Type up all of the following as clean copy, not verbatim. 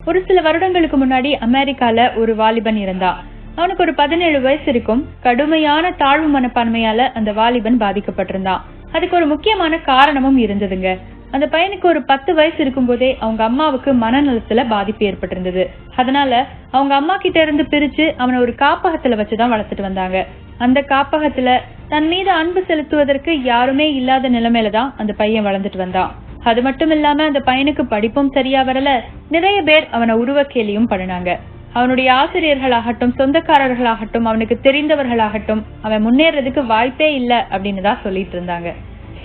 ஒரு சில வருடங்களுக்கு முன்னாடி அமெரிக்கால ஒரு வாலிபன் இருந்தான். அவனுக்கு ஒரு 17 வயசு இருக்கும். கடுமையான தாழ்வு மனப்பான்மையால அந்த வாலிபன் பாதிக்கப்பட்டிருந்தான். அதுக்கு ஒரு முக்கியமான காரணமும் இருந்ததுங்க. அந்த பையனுக்கு ஒரு 10 வயசு இருக்கும் போதே அவங்க அம்மாவுக்கு மனநலத்துல பாதிப்பு ஏற்பட்டிருந்தது. அதனால அவங்க அம்மா கிட்ட இருந்து பிரிச்சு அவனை ஒரு காப்பகத்துல வச்சுதான் வளர்த்துட்டு வந்தாங்க. அந்த காப்பகத்துல தன் மீது அன்பு செலுத்துவதற்கு யாருமே இல்லாத நிலைமையிலதான் அந்த பையன் வளர்ந்துட்டு வந்தான். அது மட்டும் இல்லாம அந்த பையனுக்கு படிப்பும் சரியா வரல. நிறைய பேர் அவனை உருவக்கேலியும் பண்ணினாங்க. அவனுடைய ஆசிரியர்களாகட்டும், சொந்தக்காரர்களாகட்டும், அவனுக்கு தெரிந்தவர்களாகட்டும் அவன் முன்னேறதுக்கு வாய்ப்பே இல்ல அப்படின்னு தான் சொல்லிட்டு இருந்தாங்க.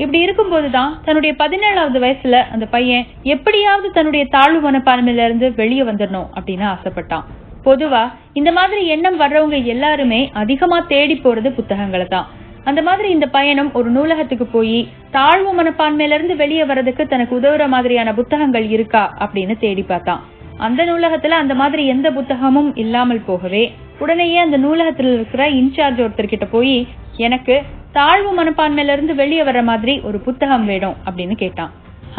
இப்படி இருக்கும்போதுதான் தன்னுடைய 17வது வயசுல அந்த பையன் எப்படியாவது தன்னுடைய தாழ்வு மனப்பான்மையில இருந்து வெளியே வந்துடணும் அப்படின்னு ஆசைப்பட்டான். பொதுவா இந்த மாதிரி எண்ணம் வர்றவங்க எல்லாருமே அதிகமா தேடி போறது புத்தகங்களை தான். அந்த மாதிரி இந்த பையனும் ஒரு நூலகத்துக்கு போய் தாழ்வு மனப்பான்மையில இருந்து வெளியே வர்றதுக்கு தனக்கு உதவுற மாதிரியான புத்தகங்கள் இருக்கா அப்படின்னு தேடி பார்த்தான். அந்த நூலகத்துல அந்த மாதிரி எந்த புத்தகமும் இல்லாமல் போகவே உடனேயே அந்த நூலகத்துல இருக்கிற இன்சார்ஜ் ஒருத்தர்கிட்ட போய் எனக்கு தாழ்வு மனப்பான்மையில இருந்து வெளியே வர்ற மாதிரி ஒரு புத்தகம் வேணும் அப்படின்னு கேட்டான்.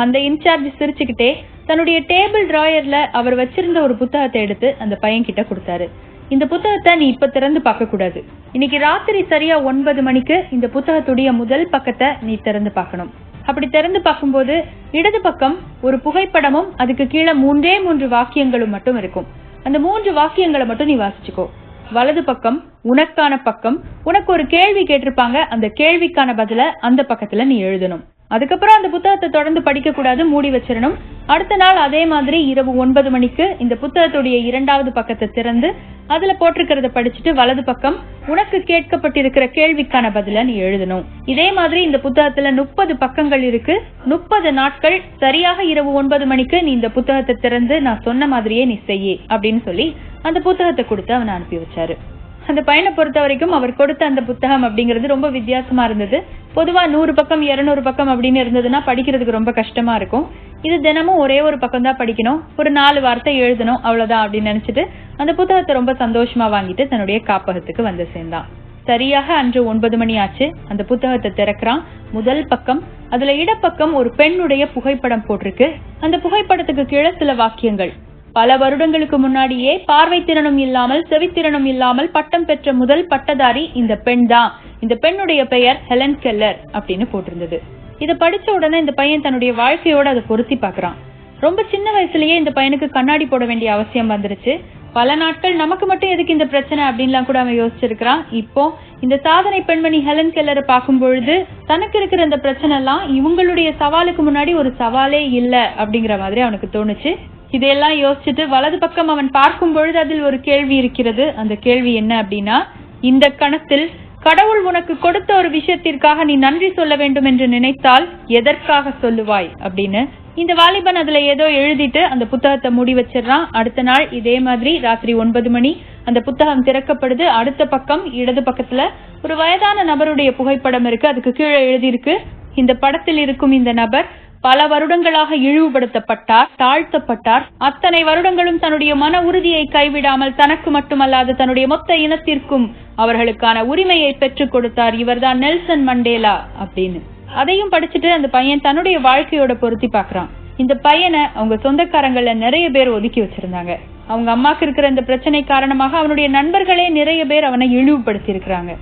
அந்த இன்சார்ஜ் சிரிச்சுக்கிட்டே தன்னுடைய டேபிள் டிராயர்ல அவர் வச்சிருந்த ஒரு புத்தகத்தை எடுத்து அந்த பையன் கிட்ட கொடுத்தாரு. இந்த புத்தகத்தை நீ இப்ப திறந்து பார்க்க கூடாது. இன்னைக்கு ராத்திரி சரியா 9 மணிக்கு இந்த புத்தகத்துடைய முதல் பக்கத்தை நீ திறந்து பார்க்கணும். அப்படி திறந்து பார்க்கும்போது இடது பக்கம் ஒரு புகைப்படமும் அதுக்கு கீழே 3 வாக்கியங்களும் மட்டும் இருக்கும். அந்த 3 வாக்கியங்களை மட்டும் நீ வாசிச்சுக்கோ. வலது பக்கம் உனக்கான பக்கம். உனக்கு ஒரு கேள்வி கேட்டிருப்பாங்க. அந்த கேள்விக்கான பதில அந்த பக்கத்துல நீ எழுதணும். அதுக்கப்புறம் அந்த புத்தகத்தை தொடர்ந்து படிக்க கூடாது, மூடி வச்சிடணும். அடுத்த நாள் அதே மாதிரி இரவு 9 மணிக்கு இந்த புத்தகத்துடைய 2வது பக்கத்தை திறந்து அதுல போட்டிருக்கிறத படிச்சுட்டு வலது பக்கம் உனக்கு கேட்கப்பட்டிருக்கிற கேள்விக்கான பதில நீ எழுதணும். இதே மாதிரி இந்த புத்தகத்துல 30 பக்கங்கள் இருக்கு. 30 நாட்கள் சரியாக இரவு 9 மணிக்கு நீ இந்த புத்தகத்தை திறந்து நான் சொன்ன மாதிரியே நீ செய்ய அப்படின்னு சொல்லி அந்த புத்தகத்தை கொடுத்து அவனை அனுப்பி வச்சாரு. அந்த பையனை பொறுத்த வரைக்கும் அவர் கொடுத்த அந்த புத்தகம் அப்படிங்கிறது ரொம்ப வித்தியாசமா இருந்தது. பொதுவா 100 பக்கம் 200 பக்கம் அப்படின்னு இருந்ததுன்னா படிக்கிறதுக்கு ரொம்ப கஷ்டமா இருக்கும். இது தினமும் ஒரே ஒரு பக்கம் தான் படிக்கணும், ஒரு 4 வார்த்தை எழுதணும், அவ்வளவுதான் அப்படின்னு நினைச்சிட்டு அந்த புத்தகத்தை ரொம்ப சந்தோஷமா வாங்கிட்டு தன்னுடைய காப்பகத்துக்கு வந்து சேர்ந்தான். சரியாக அன்று 9 மணி ஆச்சு. அந்த புத்தகத்தை திறக்கிறான். முதல் பக்கம், அதுல இடப்பக்கம் ஒரு பெண்ணுடைய புகைப்படம் போட்டிருக்கு. அந்த புகைப்படத்துக்கு கீழே சில வாக்கியங்கள். பல வருடங்களுக்கு முன்னாடியே பார்வை திறனும் இல்லாமல் செவித்திறனும் இல்லாமல் பட்டம் பெற்ற முதல் பட்டதாரி இந்த பெண் தான். இந்த பெண்ணுடைய பெயர் ஹெலன் கெல்லர் அப்படின்னு போட்டிருந்தது. இதை படிச்ச உடனே இந்த பையன் தன்னுடைய வாழ்க்கையோட அதை பொருத்தி பாக்குறான். ரொம்ப சின்ன வயசுலயே இந்த பையனுக்கு கண்ணாடி போட வேண்டிய அவசியம் வந்துருச்சு. பல நாட்கள் நமக்கு மட்டும் எதுக்கு இந்த பிரச்சனை அப்படின்லாம் கூட அவன் யோசிச்சிருக்கிறான். இப்போ இந்த சாதனை பெண்மணி ஹெலன் கெல்லரை பார்க்கும் பொழுது தனக்கு இருக்கிற இந்த பிரச்சனை எல்லாம் இவங்களுடைய சவாலுக்கு முன்னாடி ஒரு சவாலே இல்ல அப்படிங்கிற மாதிரி அவனுக்கு தோணுச்சு. இதையெல்லாம் யோசிச்சுட்டு வலது பக்கம் அவன் பார்க்கும் பொழுது அதில் ஒரு கேள்வி இருக்கிறது. அந்த கேள்வி என்ன அப்படின்னா, இந்த கணத்தில் கடவுள் உனக்கு கொடுத்த ஒரு விஷயத்திற்காக நீ நன்றி சொல்ல வேண்டும் என்று நினைத்தால் எதற்காக சொல்லுவாய் அப்படின்னு. இந்த வாலிபன் அதுல ஏதோ எழுதிட்டு அந்த புத்தகத்தை மூடி வச்சிடறான். அடுத்த நாள் இதே மாதிரி ராத்திரி 9 மணி அந்த புத்தகம் திறக்கப்படுது. அடுத்த பக்கம் இடது பக்கத்துல ஒரு வயதான நபருடைய புகைப்படம் இருக்கு. அதுக்கு கீழே எழுதியிருக்கு, இந்த படத்தில் இருக்கும் இந்த நபர் பல வருடங்களாக இழிவுபடுத்தப்பட்டார், தாழ்த்தப்பட்டார். அத்தனை வருடங்களும் தன்னுடைய மன உறுதியை கைவிடாமல் தனக்கு மட்டுமல்லாது தன்னுடைய மொத்த இனத்திற்கும் அவர்களுக்கான உரிமையை பெற்றுக் கொடுத்தார். இவர்தான் நெல்சன் மண்டேலா அப்படின்னு. அதையும் படிச்சுட்டு அந்த பையன் தன்னுடைய வாழ்க்கையோட பொருத்தி பாக்குறான். இந்த பையனை அவங்க சொந்தக்காரங்கள நிறைய பேர் ஒதுக்கி வச்சிருந்தாங்க. அவங்க அம்மாக்கு இருக்கிற இந்த பிரச்சனை காரணமாக அவனுடைய நண்பர்களே நிறைய பேர் அவனை இழிவுபடுத்தி இருக்கிறாங்க.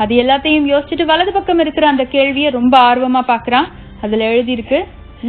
அது எல்லாத்தையும் யோசிச்சுட்டு வலது பக்கம் இருக்கிற அந்த கேள்வியை ரொம்ப ஆர்வமா பாக்குறான். அதுல எழுதியிருக்கு,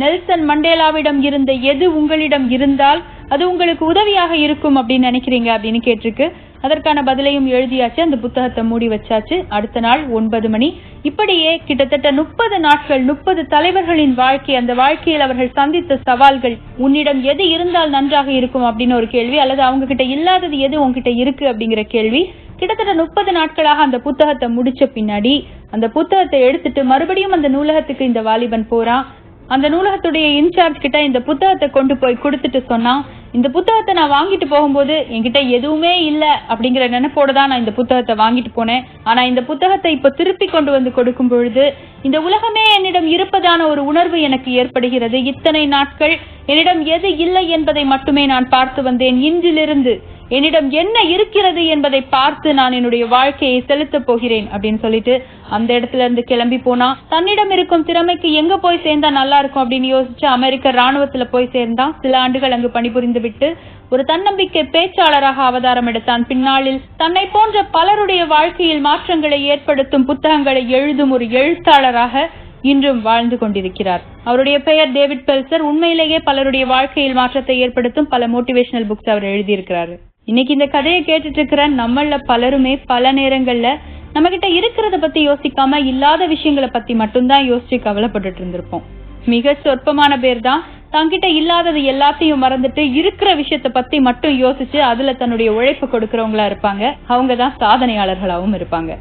நெல்சன் மண்டேலாவிடம் இருந்த எது உங்களிடம் இருந்தால் அது உங்களுக்கு உதவியாக இருக்கும் அப்படின்னு நினைக்கிறீங்க அப்படின்னு கேட்டிருக்கு. அதற்கான பதிலையும் எழுதியாச்சு. அந்த புத்தகத்தை மூடி வச்சாச்சு. அடுத்த நாள் 9 மணி. இப்படியே கிட்டத்தட்ட 30 நாட்கள் 30 தலைவர்களின் வாழ்க்கை, அந்த வாழ்க்கையில் அவர்கள் சந்தித்த சவால்கள், உன்னிடம் எது இருந்தால் நன்றாக இருக்கும் அப்படின்னு ஒரு கேள்வி, அல்லது அவங்க கிட்ட இல்லாதது எது உங்ககிட்ட இருக்கு அப்படிங்கிற கேள்வி. கிட்டத்தட்ட 30 நாட்களாக அந்த புத்தகத்தை முடிச்ச பின்னாடி அந்த புத்தகத்தை எடுத்துட்டு மறுபடியும் அந்த நூலகத்துக்கு இந்த வாலிபன் போறான். அந்த நூலகத்துடைய இன்சார்ஜ் கிட்ட இந்த புத்தகத்தை கொண்டு போய் கொடுத்துட்டு சொன்னான், இந்த புத்தகத்தை நான் வாங்கிட்டு போகும்போது என்கிட்ட எதுவுமே இல்ல அப்படிங்கிற நினைப்போட தான் நான் இந்த புத்தகத்தை வாங்கிட்டு போனேன். ஆனா இந்த புத்தகத்தை இப்ப திருப்பி கொண்டு வந்து கொடுக்கும் பொழுது இந்த உலகமே என்னிடம் இருப்பதான ஒரு உணர்வு எனக்கு ஏற்படுகிறது. இத்தனை நாட்கள் என்னிடம் எது இல்லை என்பதை மட்டுமே நான் பார்த்து வந்தேன். இன்றிலிருந்து என்னிடம் என்ன இருக்கிறது என்பதை பார்த்து நான் என்னுடைய வாழ்க்கையை செலுத்த போகிறேன் அப்படின்னு சொல்லிட்டு அந்த இடத்துல இருந்து கிளம்பி போனா. தன்னிடம் இருக்கும் திறமைக்கு எங்க போய் சேர்ந்தா நல்லா இருக்கும் அப்படின்னு யோசிச்சு அமெரிக்க ராணுவத்துல போய் சேர்ந்தான். சில ஆண்டுகள் அங்கு பணிபுரிந்து விட்டு ஒரு தன்னம்பிக்கை பேச்சாளராக அவதாரம் எடுத்தான். பின்னாளில் தன்னை போன்ற பலருடைய வாழ்க்கையில் மாற்றங்களை ஏற்படுத்தும் புத்தகங்களை எழுதும் ஒரு எழுத்தாளராக இன்றும் வாழ்ந்து கொண்டிருக்கிறார். அவருடைய பெயர் டேவிட் பெல்சர். உண்மையிலேயே பலருடைய வாழ்க்கையில் மாற்றத்தை ஏற்படுத்தும் பல மோட்டிவேஷனல் புக்ஸ் அவர் எழுதியிருக்கிறாரு. இன்னைக்கு இந்த கதையை கேட்டுட்டு இருக்கிற நம்மள பலருமே பல நேரங்கள்ல நம்ம கிட்ட இருக்கிறத பத்தி யோசிக்காம இல்லாத விஷயங்களை பத்தி மட்டும்தான் யோசிச்சு கவலைப்பட்டுட்டு இருந்திருப்போம். மிக சொற்பமான பேர் தான் தங்கிட்ட இல்லாதது எல்லாத்தையும் மறந்துட்டு இருக்கிற விஷயத்த பத்தி மட்டும் யோசிச்சு அதுல தன்னுடைய உழைப்பு கொடுக்கறவங்களா இருப்பாங்க. அவங்கதான் சாதனையாளர்களாவும் இருப்பாங்க.